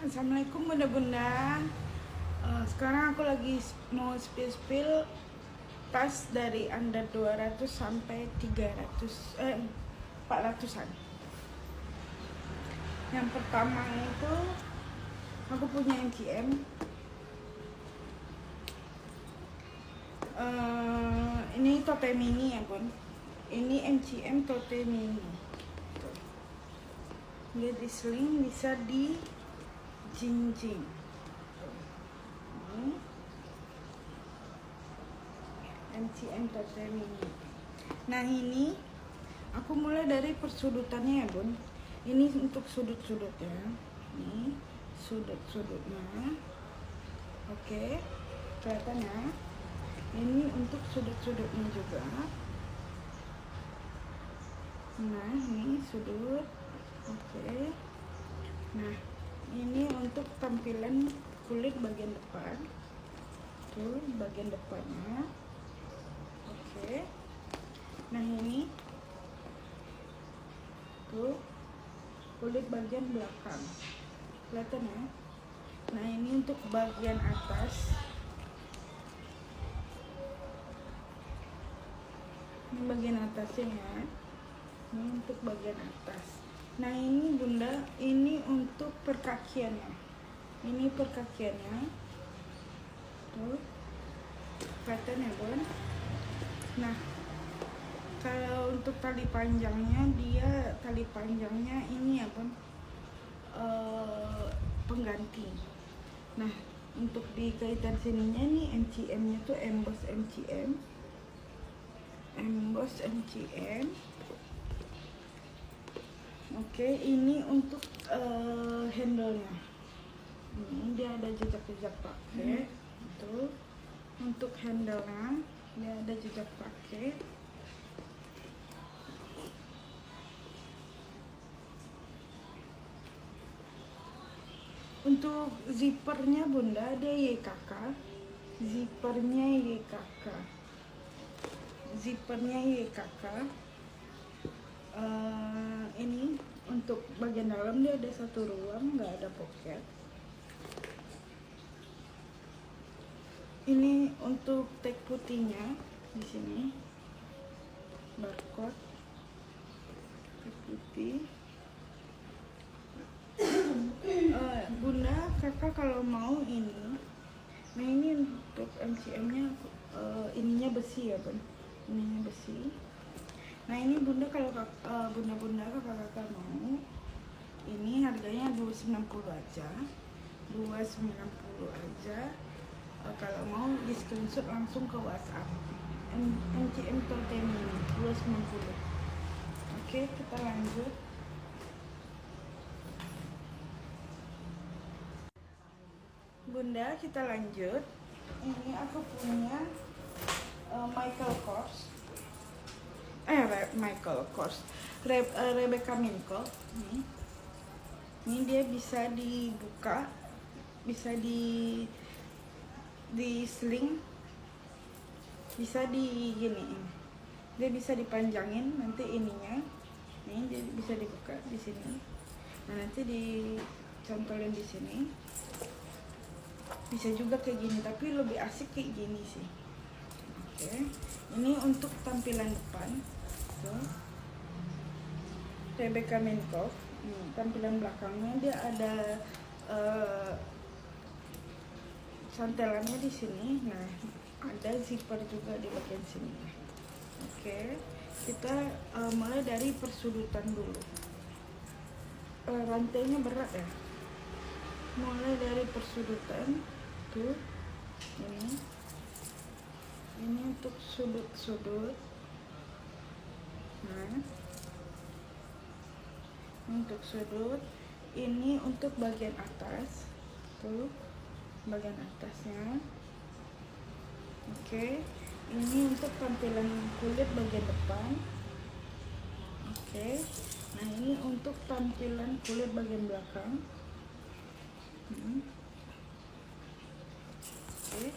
Assalamualaikum bunda-bunda. Sekarang aku lagi mau spill tas dari under 200 sampai 300 400-an. Yang pertama itu aku punya MCM. Ini tote mini ya bun. Ini MCM tote mini. Tuh. Dia diseling bisa di jinjing. MCM tote mini. Nah ini aku mulai dari persudutannya ya bun. Ini untuk sudut-sudutnya. Ini sudut-sudutnya. Oke, kelihatan ya. Ini untuk sudut-sudutnya juga. Nah ini sudut. Oke. Nah ini untuk tampilan kulit bagian depan. Tuh bagian depannya. Oke. Nah ini tuh kulit bagian belakang, kelihatan ya. Nah ini untuk bagian atas. Ini bagian atasnya ya. Ini untuk bagian atas. Nah ini bunda, ini untuk perkakiannya. Ini perkakiannya. Tuh, kelihatan ya bun. Nah kalau untuk tali panjangnya, dia tali panjangnya ini ya bun, pengganti. Nah untuk di kaitan sininya nih MCM nya tuh emboss MCM. Oke, ini untuk handle-nya. Ini dia ada jejak-jejak pakai. Itu untuk handle-nya dia ada jejak pakai. Untuk zippernya bunda dia YKK. Zippernya YKK. Ini untuk bagian dalam dia ada satu ruang, nggak ada pocket. Ini untuk tag putihnya di sini, barcode tag putih. Bunda, kakak kalau mau ini, nah ini untuk MCM-nya ininya besi ya bun, ininya besi. Nah ini bunda kalau bunda-bunda kakak-kakak mau, ini harganya 290 aja, 290 aja. Kalau mau di screenshot langsung ke WhatsApp. MCM tote mini 290. Oke, kita lanjut. Bunda, kita lanjut. Ini aku punya Michael Kors. Rebecca Minko. Ini dia bisa dibuka, bisa di sling, bisa di giniin. Dia bisa dipanjangin nanti ininya. Ini dia bisa dibuka di sini. Nah, nanti dicantolin di sini. Bisa juga kayak gini, tapi lebih asik kayak gini sih. Oke. Ini untuk tampilan depan. Tuh. Rebecca Minko. Tampilan belakangnya dia ada cantelannya di sini. Nah, ada zipper juga di bagian sini. Oke. Kita mulai dari persudutan dulu. Rantainya berat ya. Mulai dari persudutan tuh. Ini untuk sudut-sudut. Nah, untuk sudut. Ini untuk bagian atas. Tuh, bagian atasnya. Oke. Ini untuk tampilan kulit bagian depan. Oke. Nah, ini untuk tampilan kulit bagian belakang. Oke.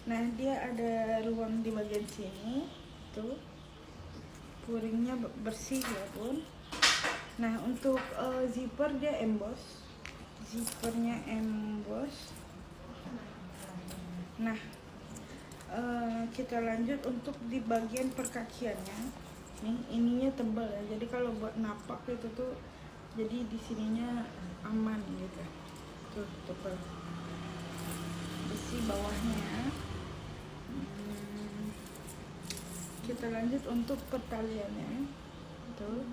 Nah dia ada ruang di bagian sini tuh, puringnya bersih ya bun. Nah untuk zipper dia emboss zippernya emboss. Nah, kita lanjut untuk di bagian perkakiannya. Nih, ininya tebal ya. Jadi kalau buat napak itu tuh, jadi di sininya aman gitu. Tuh, tebal. Besi bawahnya. Kita lanjut untuk pertaliannya. Tuh,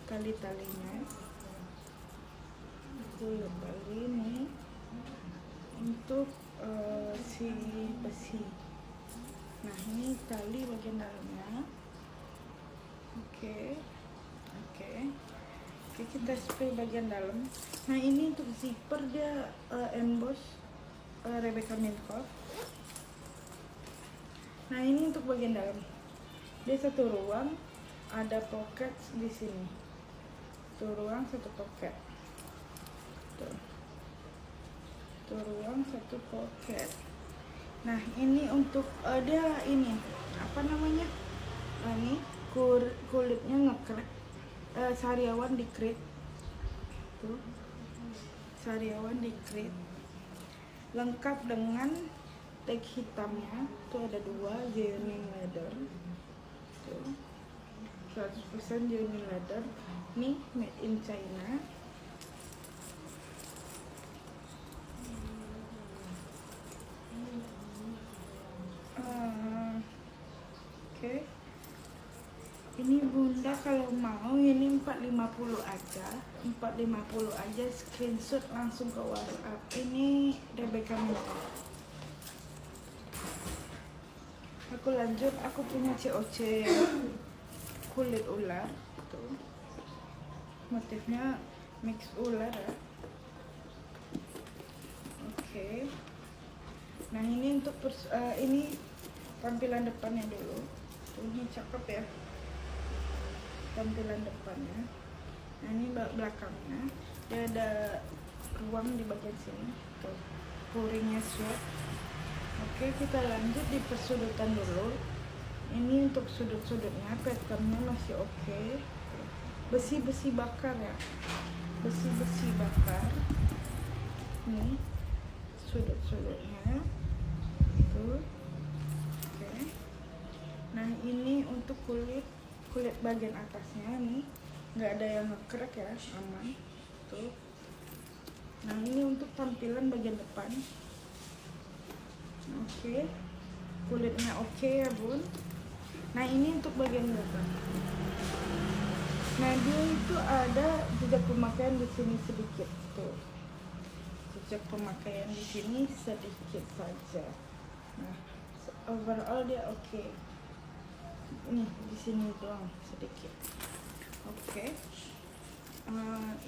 tali-talinya. Tuh, tali nih. Untuk si besi. Nah, ini tali bagian dalamnya. Oke, kita spray bagian dalam. Nah, ini untuk zipper dia emboss Rebecca Minkoff. Nah, ini untuk bagian dalam. Dia satu ruang, ada pocket di sini. Satu ruang, satu pocket. Tuh. Satu ruang, satu pocket. Nah, ini untuk dia ini apa namanya? Ini kulitnya ngekrek. Sariawan di krit. Tuh. Sariawan di krit. Lengkap dengan tag hitamnya. Tuh ada 2 genuine leather. Tuh. 100% genuine leather. Nih made in China. Oke. Ini bunda kalau mau ini 450 aja. 450 aja, screenshot langsung ke WhatsApp. Ini Rebecca Minkoff. Aku lanjut, aku punya COC kulit ular. Tuh. Motifnya mix ular ya. Oke. Nah, ini untuk ini tampilan depannya dulu. Tuh, ini cakep ya. Tampilan depannya. Nah, ini belakangnya. Dia ada ruang di bagian sini. Tuh, puringnya sweat. Oke, kita lanjut di persudutan dulu. Ini untuk sudut-sudutnya, patternnya masih oke. Besi-besi bakar ya. Besi-besi bakar. Nih, sudut-sudutnya. Tuh. Oke. Nah, ini untuk kulit bagian atasnya nih, nggak ada yang ngekrek ya, aman. Tuh. Nah, ini untuk tampilan bagian depan. Oke. Kulitnya oke ya bun. Nah, ini untuk bagian depan. Nah, dia itu ada jejak pemakaian di sini sedikit. Tuh. Jejak pemakaian di sini sedikit saja. Nah, overall dia oke. Nih di sini doang sedikit. Oke.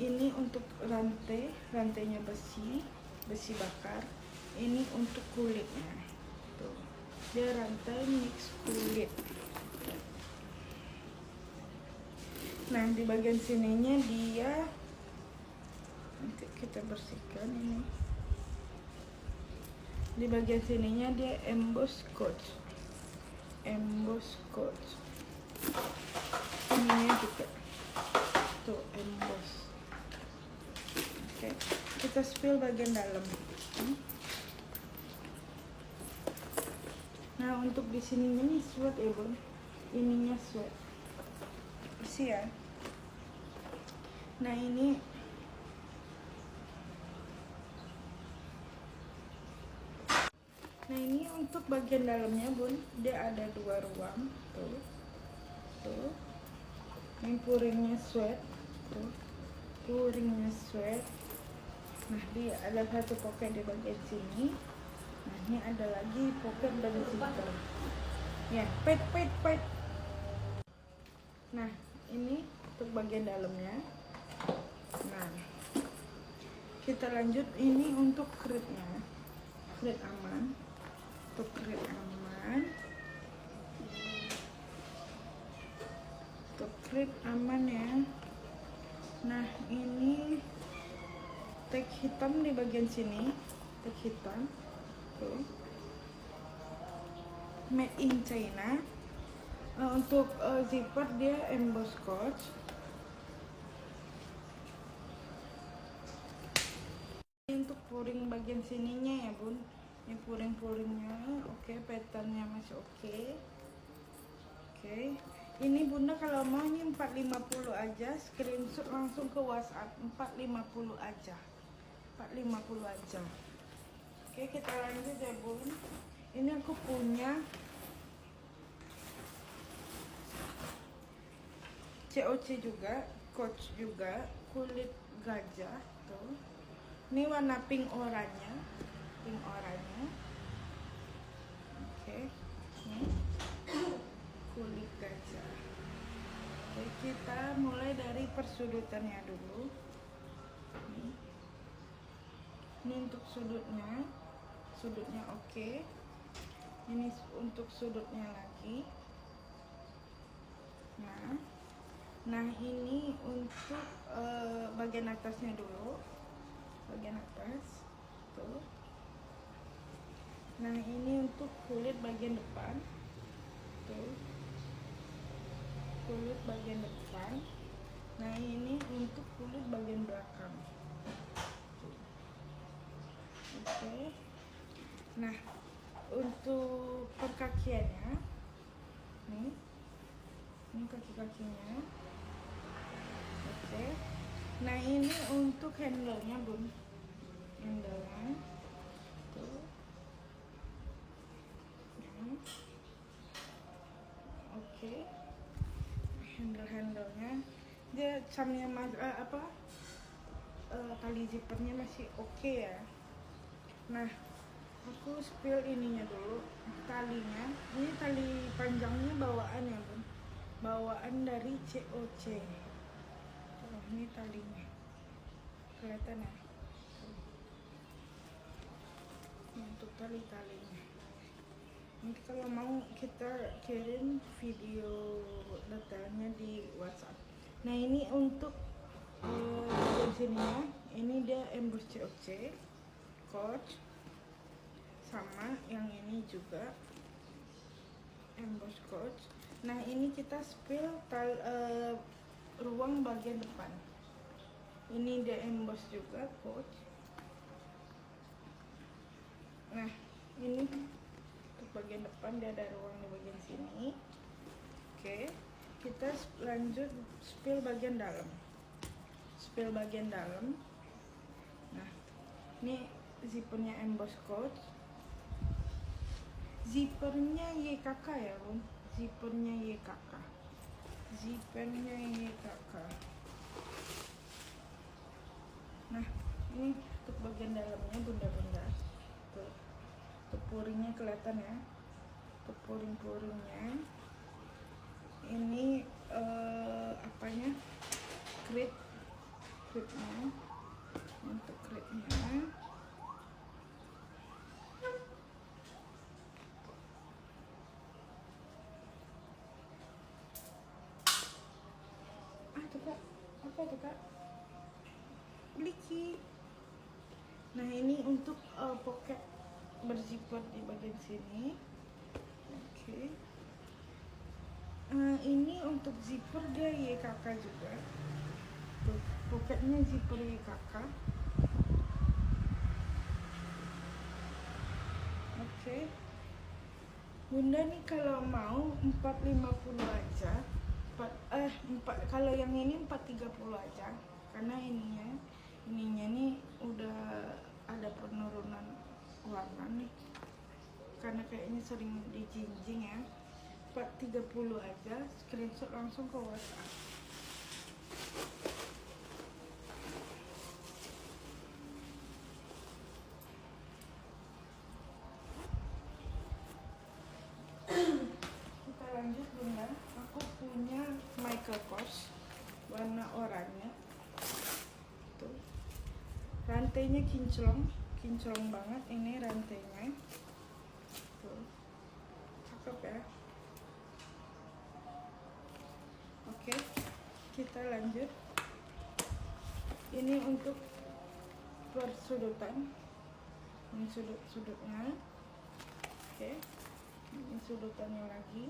Ini untuk rantainya besi bakar. Ini untuk kulitnya. Tuh. Dia rantai mix kulit. Nah, di bagian sininya dia, nanti kita bersihkan ini. Di bagian sininya dia emboss coach. Ininya juga tuh emboss. Oke, kita spill bagian dalam. Nah, untuk di sininya nih sweat ya bun, ininya sweat bersih ya. Nah, ini untuk bagian dalamnya bun, dia ada 2 ruang. Tuh. Ini puringnya sweat. Tuh. Puringnya sweat. Nah, dia ada 1 pocket di bagian sini. Nah, ini ada lagi pocket dari situ. Ya, pet. Nah, ini untuk bagian dalamnya. Nah, kita lanjut ini untuk kritnya. Krit aman. Untuk krit aman. Untuk krit aman ya. Nah, ini tag hitam di bagian sini. Tag hitam. Tuh. Made in China. Untuk zipper dia emboss scotch. Untuk puring bagian sininya ya bun, ini puring-puringnya oke, patternnya masih oke. Oke, ini bunda kalau mau ini 450 aja, screenshot langsung ke WhatsApp. 450 aja, 450 aja. Oke, kita lanjut ya bun. Ini aku punya COC juga, coach juga, kulit gajah tuh. Ini warna pink oranye, pink oranye. Oke, ini kulit gajah. Oke, kita mulai dari persudutannya dulu. Ini untuk sudutnya, sudutnya oke. Ini untuk sudutnya lagi. Nah ini untuk bagian atasnya dulu, bagian atas tuh. Nah ini untuk kulit bagian depan tuh, kulit bagian depan. Nah ini untuk kulit bagian belakang tuh. Oke. Nah untuk perkakiannya nih, ini kaki-kakinya. Oke. Nah ini untuk handle-nya bun, handle-nya tuh. Oke. Handle-handlenya dia camnya tali zippernya masih oke ya. Nah aku spill ininya dulu, talinya. Ini tali panjangnya bawaan ya bun, bawaan dari COC. Oh, ini talinya kelihatan ya. Untuk tali-talinya nanti kalau mau kita kirim video detailnya di WhatsApp. Nah ini untuk bagian sininya, ini dia emboss COC coach, sama yang ini juga emboss coach. Nah ini kita spill ruang bagian depan, ini dia emboss juga coach. Nah ini untuk bagian depan dia ada ruang di bagian sini. Oke, kita lanjut spill bagian dalam, spill bagian dalam. Nah ini zippernya emboss coach, zippernya YKK ya bun, zippernya YKK, zippernya YKK. Nah ini untuk bagian dalamnya bunda-bunda tuh, untuk puringnya kelihatan ya, untuk puring-puringnya. Ini apanya, klipnya, untuk klipnya. Apa tuh kak? Liki. Nah ini untuk pocket berzipper di bagian sini. Oke. Ini untuk zipper dia YKK juga. Tuh, pocketnya zipper YKK. Oke. Bunda nih kalau mau 450 aja. Kalau yang ini 430 aja, karena ininya nih udah ada penurunan warna nih, karena kayaknya sering dijinjing ya. 430 aja, screenshot langsung ke WhatsApp. Kita lanjut bunda, aku punya Michael Kors warna oranye tuh, rantainya kinclong banget ini rantainya tuh, cakep ya. Oke, kita lanjut. Ini untuk persudutan, ini sudut-sudutnya. Oke, ini sudutannya lagi.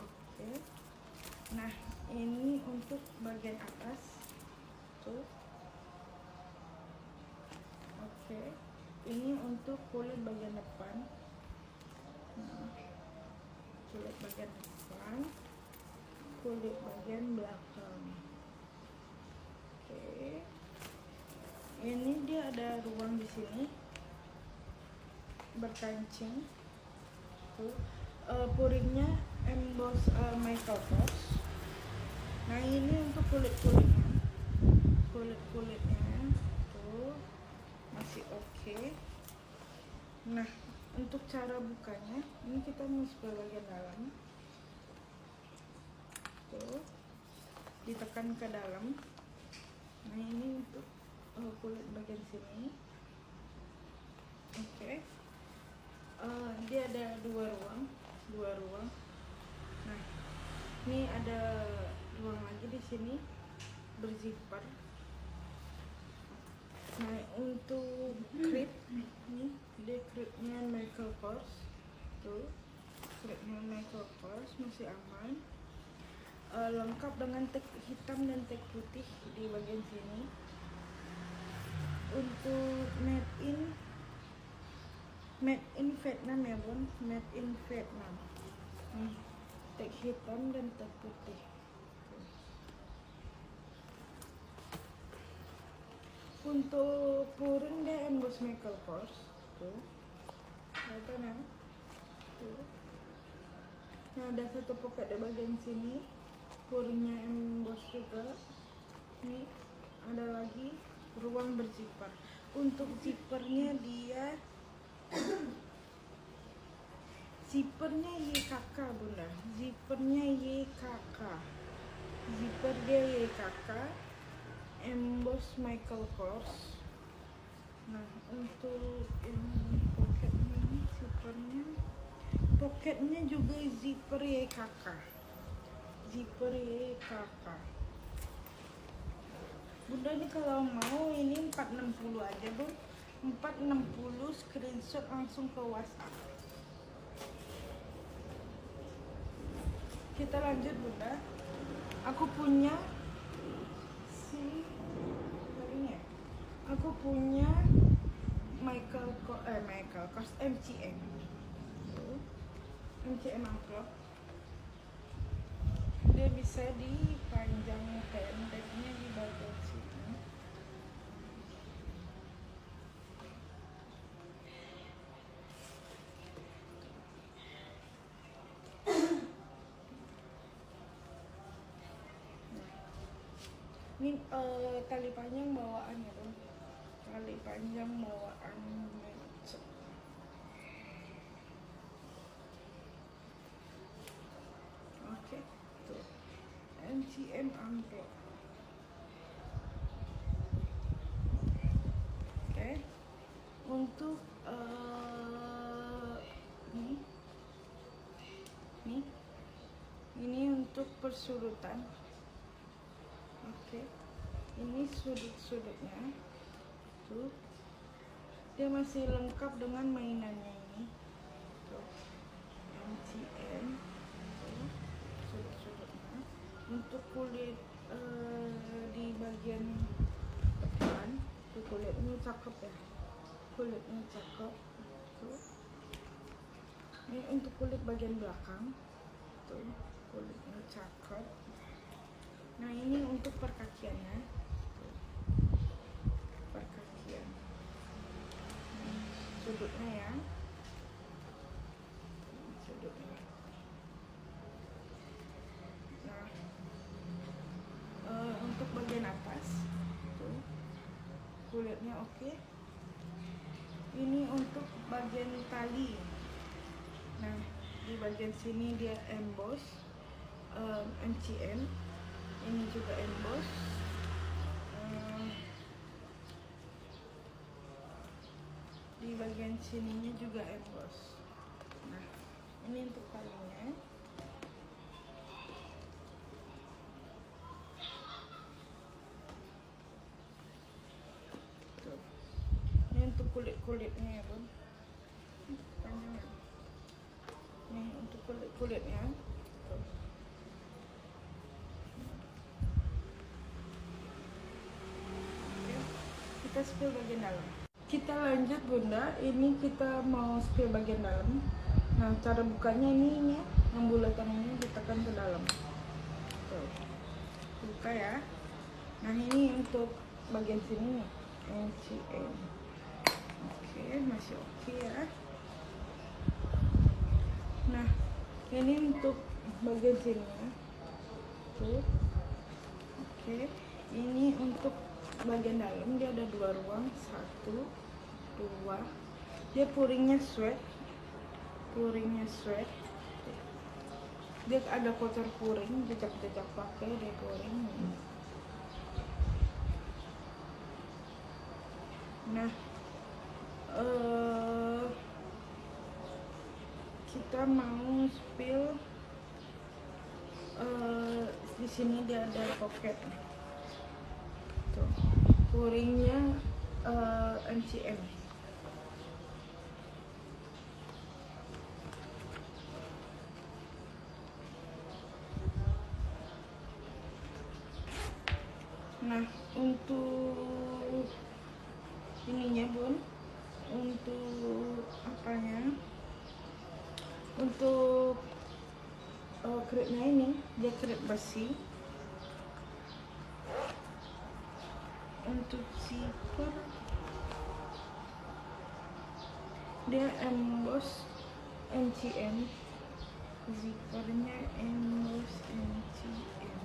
Oke. Nah ini untuk bagian atas tuh. Oke, ini untuk kulit bagian depan. Nah, kulit bagian depan, kulit bagian belakang. Oke, ini dia ada ruang di sini berkancing. Tuh, puringnya emboss Michael Kors. Nah ini untuk kulit-kulitnya, tuh masih oke. Nah untuk cara bukanya, ini kita masuk ke bagian dalam. Tuh, ditekan ke dalam. Nah ini untuk kulit bagian sini. Oke. Dia ada dua ruang. Nah ini ada ruang lagi di sini berzipper. Nah untuk clip, nih dia clipnya Michael Kors. Tuh clipnya Michael Kors masih aman. Lengkap dengan tag hitam dan tag putih di bagian sini. Untuk made in Vietnam ya bun, made in Vietnam. Nih tag hitam dan tag putih. Untuk puring dia emboss Michael Kors. Tuh kelihatan ya. Tuh. Nah ada satu pocket di bagian sini, puringnya emboss juga. Nih ada lagi ruang berzipper. Untuk zippernya dia zippernya YKK bunda, zippernya YKK, zipper dia YKK, emboss Michael Kors. Nah untuk ini pocketnya, zippernya, pocketnya juga zipper YKK, zipper YKK. Bunda ini kalau mau ini 460 aja bun, 460 screenshot langsung ke WhatsApp. Kita lanjut bunda. Aku punya aku punya Michael Kors MCM. MCM amplop. Dia bisa dipanjang pendeknya di bagian sini. Ini tali panjang bawaan ya bun, tali panjang bawaan match. Oke, tuh MCM amplop. Oke, untuk ini untuk persudutan. Oke, ini sudut-sudutnya. Tuh, dia masih lengkap dengan mainannya ini. Tuh, MCM. Tuh, sudut-sudutnya. Untuk kulit di bagian depan, tuh kulitnya cakep ya. Kulitnya cakep. Tuh. Ini untuk kulit bagian belakang. Tuh, kulitnya cakep. Nah ini untuk perkakiannya, perkakian, sudutnya ya, sudutnya. Nah untuk bagian atas, tuh kulitnya oke. Ini untuk bagian tali. Nah di bagian sini dia emboss MCM. Ini juga emboss. Di bagian sininya juga emboss. Nah, ini untuk talinya. Tuh. Ini untuk kulit-kulitnya ya, Bun. Panjang. Nih untuk kulit-kulitnya. Tuh. Kita spill bagian dalam. Kita lanjut bunda, ini kita mau spill bagian dalam. Nah cara bukanya ini ya, yang bulatan ini ditekan ke dalam. Tuh, buka ya. Nah ini untuk bagian sini nih, NCM. Oke, masih oke ya. Nah ini untuk bagian sini ya. Tuh. Oke, ini untuk bagian dalam dia ada 2 ruang, 1, 2. Dia puringnya sweat, dia ada kotor puring, jejak-jejak pakai dia puring. Nah kita mau spill di sini dia ada pocket tuh, puringnya MCM. Nah untuk ininya bun, untuk apanya, untuk krednya ini dia kred besi. Untuk zipper dia emboss NCM, zippernya emboss NCM.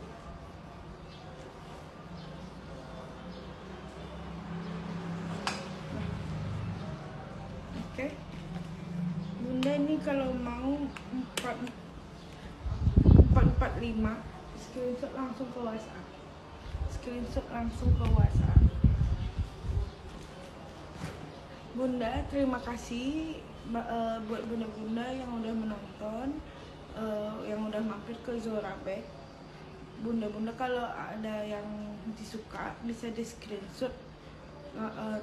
Oke. Bunda ini kalau mau 445 screenshot langsung ke WhatsApp. Bunda, terima kasih buat bunda-bunda yang udah menonton, yang udah mampir ke Zorabek. Bunda-bunda kalau ada yang disuka bisa di screenshot,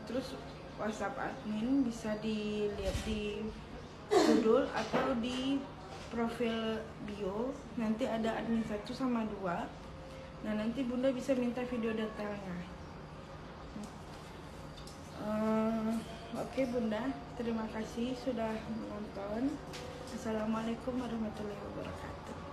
terus WhatsApp admin, bisa dilihat di judul atau di profil bio. Nanti ada admin 1 sama 2. Nah nanti bunda bisa minta video detailnya. Oke bunda, terima kasih sudah menonton. Assalamualaikum warahmatullahi wabarakatuh.